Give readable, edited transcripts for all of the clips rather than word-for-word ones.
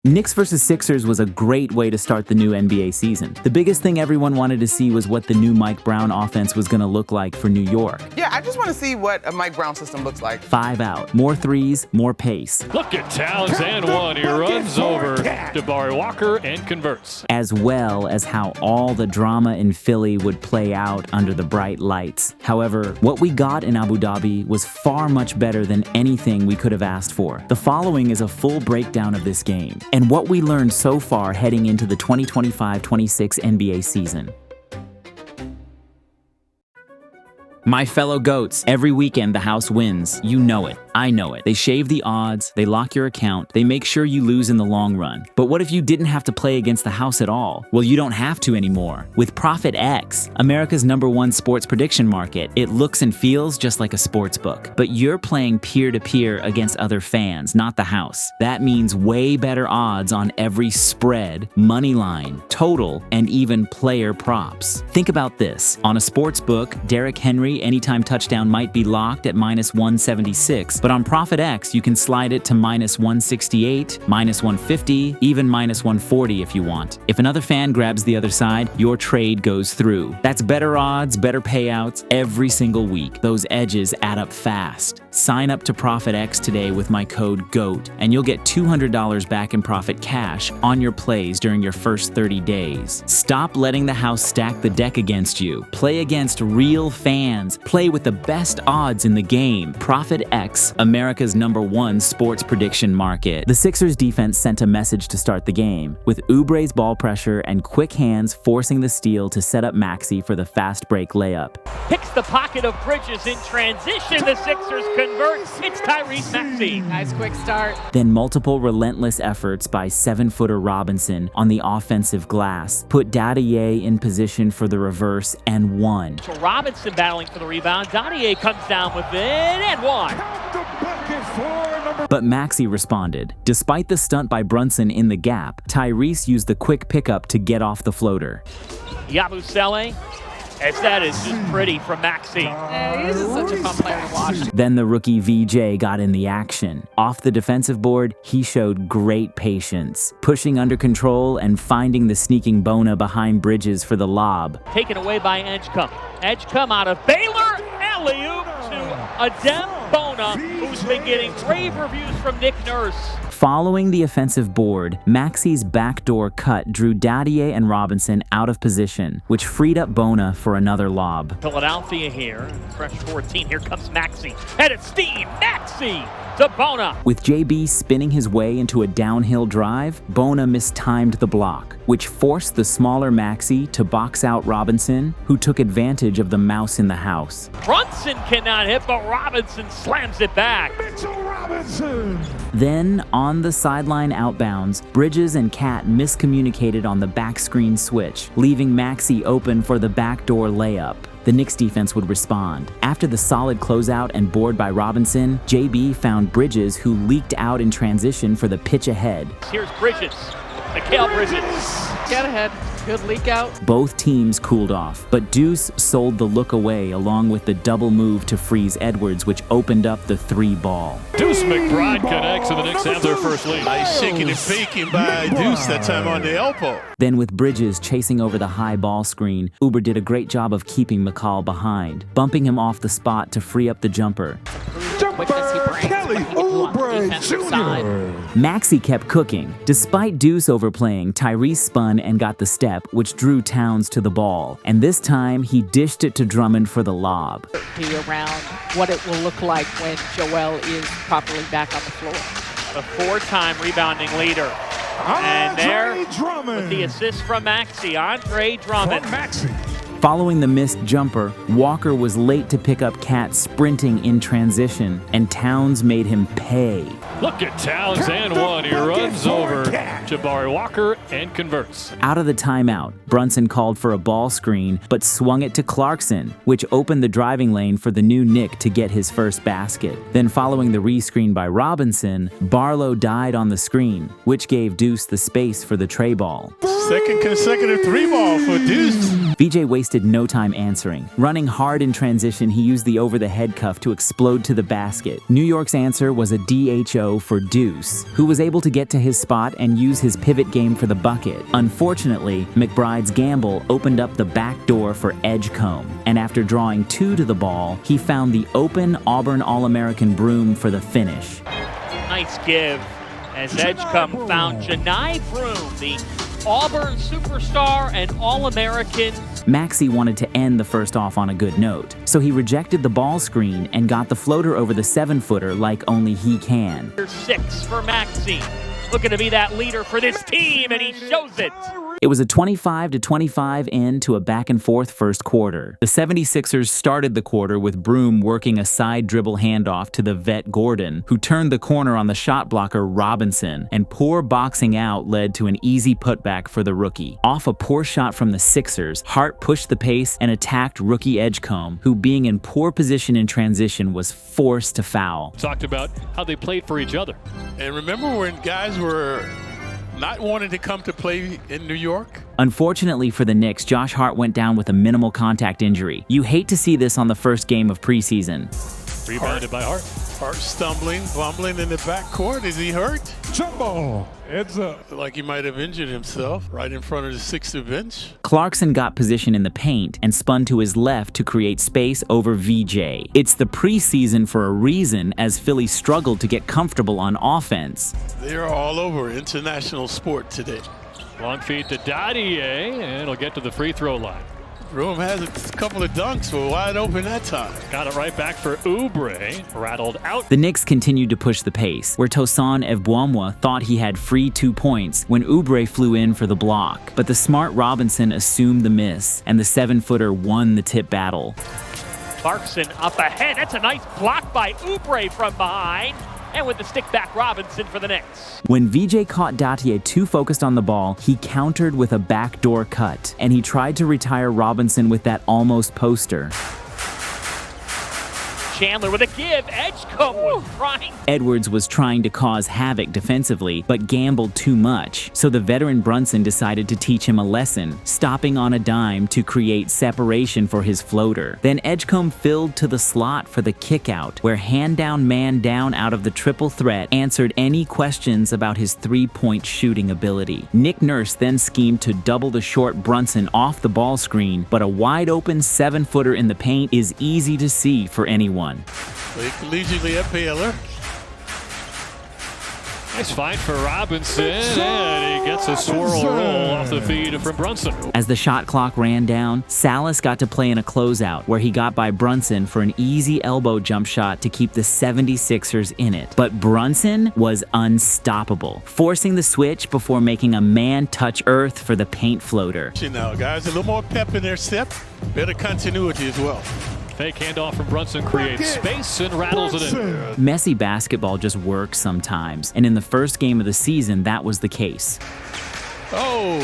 Knicks versus Sixers was a great way to start the new NBA season. The biggest thing everyone wanted to see was what the new Mike Brown offense was going to look like for New York. Yeah, I just want to see what a Mike Brown system looks like. 5 out, more threes, more pace. Look at Towns and one. He runs over Jabari Walker and converts. As well as how all the drama in Philly would play out under the bright lights. However, what we got in Abu Dhabi was far much better than anything we could have asked for. The following is a full breakdown of this game and what we learned so far heading into the 2025-26 NBA season. My fellow GOATs, every weekend the house wins. You know it. I know it. They shave the odds, they lock your account, they make sure you lose in the long run. But what if you didn't have to play against the house at all? Well, you don't have to anymore. With ProfitX, America's #1 sports prediction market, it looks and feels just like a sports book. But you're playing peer-to-peer against other fans, not the house. That means way better odds on every spread, money line, total, and even player props. Think about this. On a sports book, Derrick Henry anytime touchdown might be locked at -176, but on ProfitX, you can slide it to -168, -150, even -140 if you want. If another fan grabs the other side, your trade goes through. That's better odds, better payouts every single week. Those edges add up fast. Sign up to ProfitX today with my code GOAT, and you'll get $200 back in profit cash on your plays during your first 30 days. Stop letting the house stack the deck against you. Play against real fans. Play with the best odds in the game. ProfitX, America's #1 sports prediction market. The Sixers defense sent a message to start the game, with Oubre's ball pressure and quick hands forcing the steal to set up Maxey for the fast break layup. Picks the pocket of Bridges in transition. The Sixers convert. It's Tyrese Maxey. Nice quick start. Then multiple relentless efforts by 7-footer Robinson on the offensive glass put Dadier in position for the reverse and won. So Robinson battling for the rebound. Dadier comes down with it and one. But Maxey responded. Despite the stunt by Brunson in the gap, Tyrese used the quick pickup to get off the floater. Yabusele, as that is just pretty from Maxey. Yeah, he's just such a fun player to watch. Then the rookie VJ got in the action. Off the defensive board, he showed great patience, pushing under control and finding the sneaking Bona behind Bridges for the lob. Taken away by Edgecombe. Edgecombe out of Baylor. Alley-oop to Adem Bona, who's been getting rave reviews from Nick Nurse. Following the offensive board, Maxey's backdoor cut drew Dadier and Robinson out of position, which freed up Bona for another lob. Philadelphia here, fresh 14. Here comes Maxey. Headed steam, Maxey to Bona. With JB spinning his way into a downhill drive, Bona mistimed the block, which forced the smaller Maxey to box out Robinson, who took advantage of the mouse in the house. Brunson cannot hit, but Robinson slams it back. Then, on the sideline outbounds, Bridges and Cat miscommunicated on the back screen switch, leaving Maxey open for the backdoor layup. The Knicks defense would respond. After the solid closeout and board by Robinson, JB found Bridges, who leaked out in transition for the pitch ahead. Here's Bridges. Mikal Bridges. Get ahead. Good leak out. Both teams cooled off, but Deuce sold the look away along with the double move to freeze Edwards, which opened up the 3 ball. Deuce McBride connects, and the Knicks have their first lead. Nice shaking and faking by Deuce that time on the elbow. Then with Bridges chasing over the high ball screen, Uber did a great job of keeping McCall behind, bumping him off the spot to free up the jumper. Quickness he brings when he gets on the defensive side. Maxey kept cooking. Despite Deuce overplaying, Tyrese spun and got the step, which drew Towns to the ball. And this time, he dished it to Drummond for the lob. Be around what it will look like when Joel is properly back on the floor. The 4-time rebounding leader. And there, with the assist from Maxey, Andre Drummond. Following the missed jumper, Walker was late to pick up Cat sprinting in transition, and Towns made him pay. Look at Towns and one. He runs over Jabari Walker and converts. Out of the timeout, Brunson called for a ball screen, but swung it to Clarkson, which opened the driving lane for the new Nick to get his first basket. Then following the re-screen by Robinson, Barlow died on the screen, which gave Deuce the space for the tray ball. Second consecutive 3-ball for Deuce. VJ wasted no time answering. Running hard in transition, he used the over-the-head cuff to explode to the basket. New York's answer was a DHO go for Deuce, who was able to get to his spot and use his pivot game for the bucket. Unfortunately, McBride's gamble opened up the back door for Edgecombe, and after drawing 2 to the ball, he found the open Auburn All-American Broom for the finish. Nice give as Edgecombe found Janai Broom, the Auburn superstar and All-American. Maxey wanted to end the first off on a good note, so he rejected the ball screen and got the floater over the 7-footer like only he can. 6 for Maxey, looking to be that leader for this team, and he shows it. It was a 25-25 end to a back-and-forth first quarter. The 76ers started the quarter with Broom working a side dribble handoff to the vet Gordon, who turned the corner on the shot blocker Robinson, and poor boxing out led to an easy putback for the rookie. Off a poor shot from the Sixers, Hart pushed the pace and attacked rookie Edgecombe, who being in poor position in transition was forced to foul. Talked about how they played for each other. And remember when guys were not wanting to come to play in New York? Unfortunately for the Knicks, Josh Hart went down with a minimal contact injury. You hate to see this on the first game of preseason. Rebounded by Hart. Hart stumbling, fumbling in the backcourt. Is he hurt? Jump ball. Heads up. Like he might have injured himself right in front of the Sixer bench. Clarkson got position in the paint and spun to his left to create space over VJ. It's the preseason for a reason, as Philly struggled to get comfortable on offense. They're all over international sport today. Long feed to Dadier, and he'll get to the free throw line. Broom has a couple of dunks, were wide open that time. Got it right back for Oubre, rattled out. The Knicks continued to push the pace, where Tosin Evbuomwa thought he had free 2 points when Oubre flew in for the block. But the smart Robinson assumed the miss, and the 7-footer won the tip battle. Clarkson up ahead. That's a nice block by Oubre from behind. And with the stick back, Robinson for the Knicks. When VJ caught Datier too focused on the ball, he countered with a backdoor cut, and he tried to retire Robinson with that almost poster. Chandler with a give. Edgecombe was trying. Edwards was trying to cause havoc defensively, but gambled too much. So the veteran Brunson decided to teach him a lesson, stopping on a dime to create separation for his floater. Then Edgecombe filled to the slot for the kickout, where hand down, man down out of the triple threat answered any questions about his 3-point shooting ability. Nick Nurse then schemed to double the short Brunson off the ball screen, but a wide open 7-footer in the paint is easy to see for anyone. They collegiately at Baylor. Nice find for Robinson, and he gets a swirl roll off the feed from Brunson. As the shot clock ran down, Salas got to play in a closeout where he got by Brunson for an easy elbow jump shot to keep the 76ers in it. But Brunson was unstoppable, forcing the switch before making a man touch earth for the paint floater. Now, guys, a little more pep in their step, better continuity as well. Fake handoff from Brunson creates space and rattles it in. Messy basketball just works sometimes, and in the first game of the season, that was the case. Oh,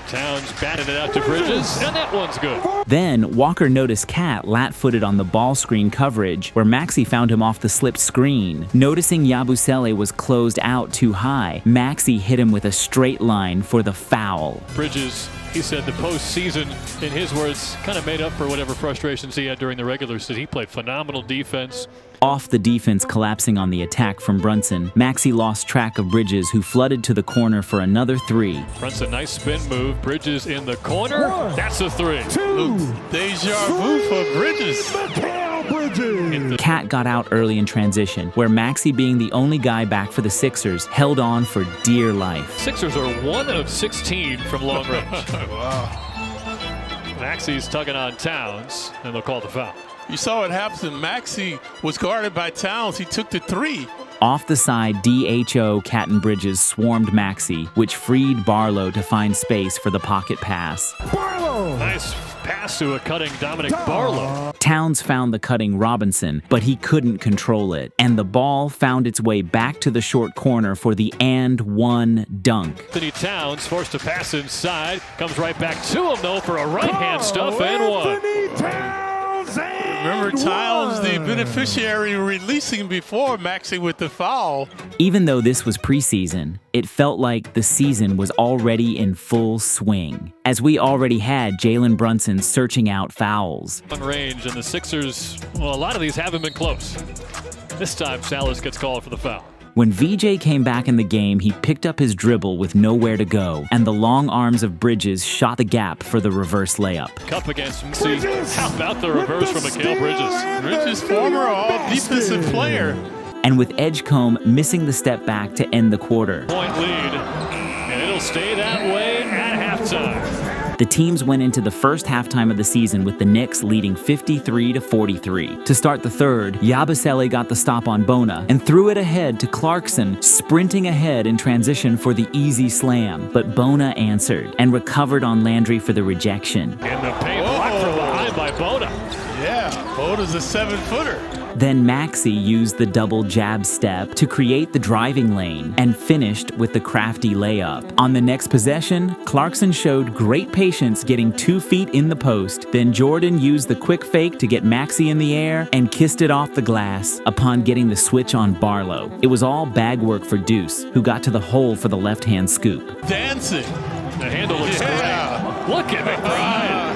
Towns batted it out to Bridges, and that one's good. Then, Walker noticed Cat lat-footed on the ball screen coverage, where Maxey found him off the slipped screen. Noticing Yabusele was closed out too high, Maxey hit him with a straight line for the foul. Bridges, he said the postseason, in his words, kind of made up for whatever frustrations he had during the regular season. He played phenomenal defense. Off the defense collapsing on the attack from Brunson, Maxey lost track of Bridges, who flooded to the corner for another 3. Brunson, nice spin move. Bridges in the corner. That's a 3. Deja vu for Bridges. Cat got out early in transition, where Maxey, being the only guy back for the Sixers, held on for dear life. Sixers are 1 of 16 from long range. Wow. Maxey's tugging on Towns, and they'll call the foul. You saw what happened. Maxey was guarded by Towns. He took the 3. Off the side, DHO Cat and Bridges swarmed Maxey, which freed Barlow to find space for the pocket pass. Nice pass to a cutting Dominic Barlow. Towns found the cutting Robinson, but he couldn't control it, and the ball found its way back to the short corner for the and one dunk. Anthony Towns forced to pass inside, comes right back to him though for a right-hand stuff and one. Remember Towns, the beneficiary, releasing before Maxey with the foul. Even though this was preseason, it felt like the season was already in full swing, as we already had Jalen Brunson searching out fouls. On range, and the Sixers, well, a lot of these haven't been close. This time, Salas gets called for the foul. When VJ came back in the game, he picked up his dribble with nowhere to go, and the long arms of Bridges shot the gap for the reverse layup. Cup against Maxey. How about the reverse from Mikal Bridges? Bridges, former all-defensive player. And with Edgecombe missing the step back to end the quarter. Point lead, and it'll stay that way at halftime. The teams went into the first halftime of the season with the Knicks leading 53-43. To start the third, Yabusele got the stop on Bona and threw it ahead to Clarkson, sprinting ahead in transition for the easy slam. But Bona answered and recovered on Landry for the rejection. In the paint, blocked from behind by Bona. Yeah, Bona's a 7-footer. Then Maxey used the double jab step to create the driving lane and finished with the crafty layup. On the next possession, Clarkson showed great patience getting 2 feet in the post. Then Jordan used the quick fake to get Maxey in the air and kissed it off the glass upon getting the switch on Barlow. It was all bag work for Deuce, who got to the hole for the left-hand scoop. Dancing. The handle looks great. Look at McBride.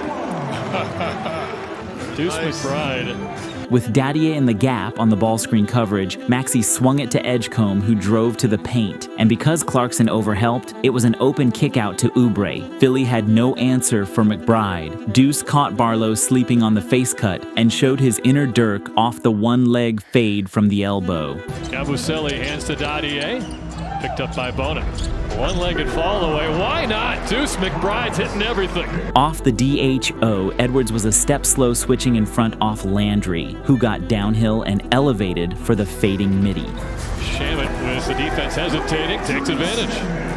Deuce Nice. McBride. With Dadier in the gap on the ball screen coverage, Maxey swung it to Edgecombe, who drove to the paint. And because Clarkson overhelped, it was an open kick-out to Oubre. Philly had no answer for McBride. Deuce caught Barlow sleeping on the face cut and showed his inner Dirk off the one-leg fade from the elbow. Yabusele hands to Dadier. Picked up by Bona. One-legged fall away. Why not? Deuce McBride's hitting everything. Off the DHO, Edwards was a step slow switching in front off Landry, who got downhill and elevated for the fading midi. Shamit, with the defense hesitating, takes advantage.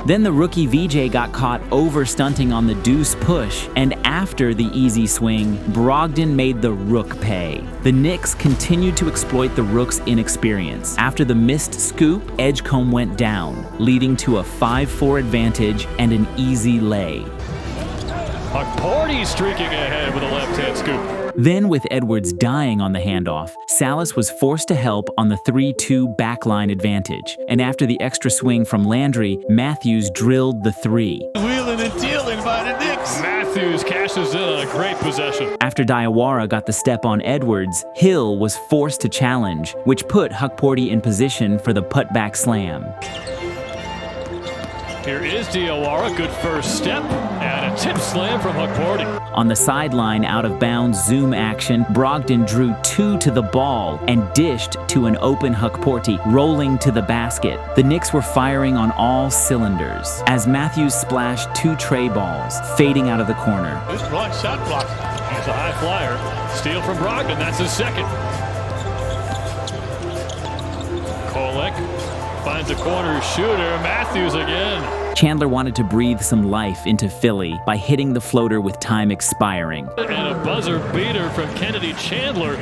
Then the rookie VJ got caught over-stunting on the Deuce push, and after the easy swing, Brogdon made the Rook pay. The Knicks continued to exploit the Rook's inexperience. After the missed scoop, Edgecombe went down, leading to a 5-4 advantage and an easy lay. Hukporty streaking ahead with a left-hand scoop. Then, with Edwards dying on the handoff, Salas was forced to help on the 3-2 backline advantage. And after the extra swing from Landry, Matthews drilled the three. Wheeling and dealing by the Knicks. Matthews cashes in on a great possession. After Diawara got the step on Edwards, Hill was forced to challenge, which put Hukporty in position for the putback slam. Here is Diawara, good first step, and a tip slam from Hukporty. On the sideline out-of-bounds zoom action, Brogdon drew 2 to the ball and dished to an open Hukporty, rolling to the basket. The Knicks were firing on all cylinders as Matthews splashed 2 tray balls, fading out of the corner. This block, shot block. He's a high flyer. Steal from Brogdon, that's his second. Kolek finds a corner shooter. Matthews again. Chandler wanted to breathe some life into Philly by hitting the floater with time expiring. And a buzzer beater from Kennedy Chandler.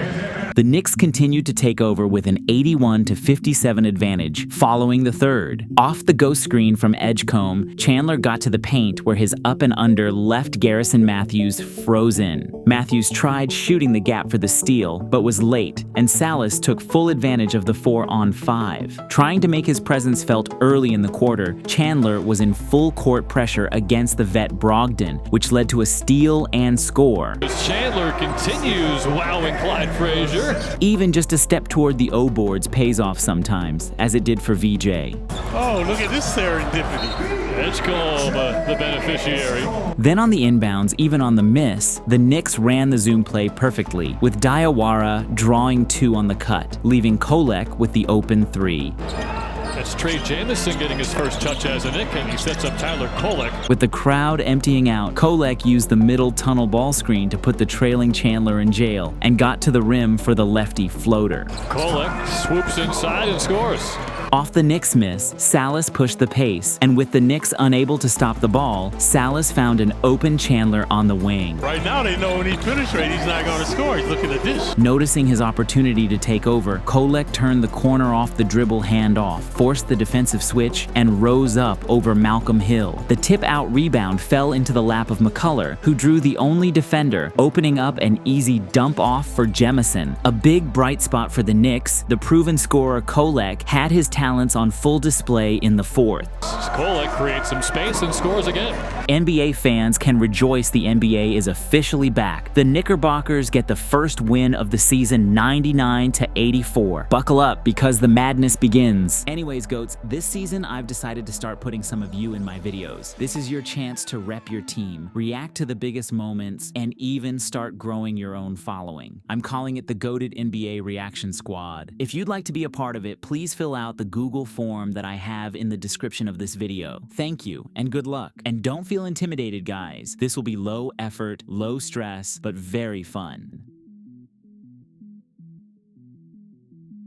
The Knicks continued to take over with an 81-57 advantage following the third. Off the ghost screen from Edgecombe, Chandler got to the paint where his up and under left Garrison Matthews frozen. Matthews tried shooting the gap for the steal, but was late, and Salas took full advantage of the 4-on-5. Trying to make his presence felt early in the quarter, Chandler was in full court pressure against the vet Brogdon, which led to a steal and score. As Chandler continues wowing Clyde Frazier. Even just a step toward the O boards pays off sometimes, as it did for VJ. Oh, look at this serendipity. Edgecombe, the beneficiary. Then on the inbounds, even on the miss, the Knicks ran the zoom play perfectly, with Diawara drawing 2 on the cut, leaving Kolek with the open 3. That's Trey Jamison getting his first touch as a Knick, and he sets up Tyler Kolek. With the crowd emptying out, Kolek used the middle tunnel ball screen to put the trailing Chandler in jail and got to the rim for the lefty floater. Kolek swoops inside and scores. Off the Knicks miss, Salas pushed the pace, and with the Knicks unable to stop the ball, Salas found an open Chandler on the wing. Right now they know when he penetrates, he's not going to score. He's looking at this. Noticing his opportunity to take over, Kolek turned the corner off the dribble handoff, forced the defensive switch, and rose up over Malcolm Hill. The tip-out rebound fell into the lap of McCullough, who drew the only defender, opening up an easy dump-off for Jemison. A big bright spot for the Knicks, the proven scorer Kolek had his talents on full display in the fourth. Bullock creates some space and scores again. NBA fans can rejoice the NBA is officially back. The Knickerbockers get the first win of the season 99-84. Buckle up because the madness begins. Anyways, GOATs, this season I've decided to start putting some of you in my videos. This is your chance to rep your team, react to the biggest moments, and even start growing your own following. I'm calling it the GOATed NBA Reaction Squad. If you'd like to be a part of it, please fill out the Google form that I have in the description of this video. Thank you and good luck. And don't feel intimidated, guys. This will be low effort, low stress, but very fun.